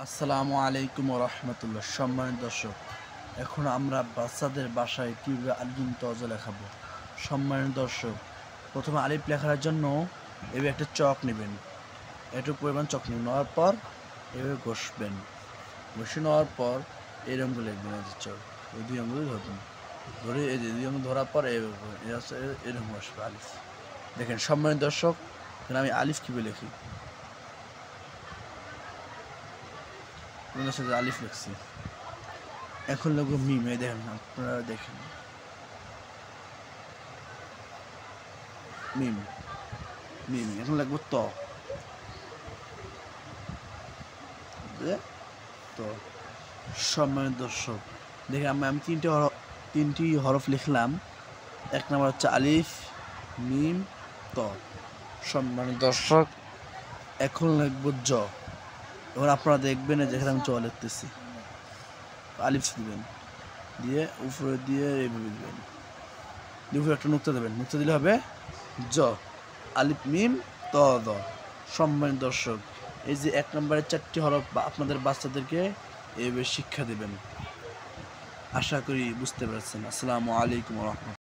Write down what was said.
আসসালামু আলাইকুম ওয়া রাহমাতুল্লাহ। সম্মানিত দর্শক, এখন আমরা বাচ্চাদের বাসায় কীভাবে আলিফ তজ লেখাবো। সম্মানিত দর্শক, প্রথমে আলিফ লেখার জন্য এভাবে একটা চক নেবেন, একটু পরিমাণ চক নেওয়ার পর এভাবে ঘষবেন, ঘষে নেওয়ার পর এই রঙগুলো লিখবেন। এই যে চক, এই দুই আঙুল ধরবেন, ধরে এই যে দুই আঙুল ধরার পর এরকম আসবে আলিফ। দেখেন সম্মানিত দর্শক, আমি আলিফ কীভাবে লিখি। আলিফ লিখছি, এখন লিখবো মিম। এই দেখেন, আপনারা দেখেন মিম মিম। এখন লিখবো ত। সম্মানিত দর্শক, দেখেন আমি তিনটি হরফ লিখলাম। এক নম্বর হচ্ছে আলিফ, মিম, ত। সম্মানিত দর্শক, এখন লিখবো জ। এখন আপনারা দেখবেন যেখানে আমি জ লিখতেছি, আলিফ দিবেন, দিয়ে উপরে দিয়ে এইভাবে দিবেন, উপরে একটা নুক্তা দেবেন, নুক্তা দিলে হবে জ। আলিফ, মিম, ত, দ। সম্মানিত দর্শক, এই যে এক নম্বরের 4টি হরফ আপনাদের বাচ্চাদেরকে এইভাবে শিক্ষা দেবেন। আশা করি বুঝতে পারছেন। আসসালামু আলাইকুম ওয়া রাহমাতুল্লাহ।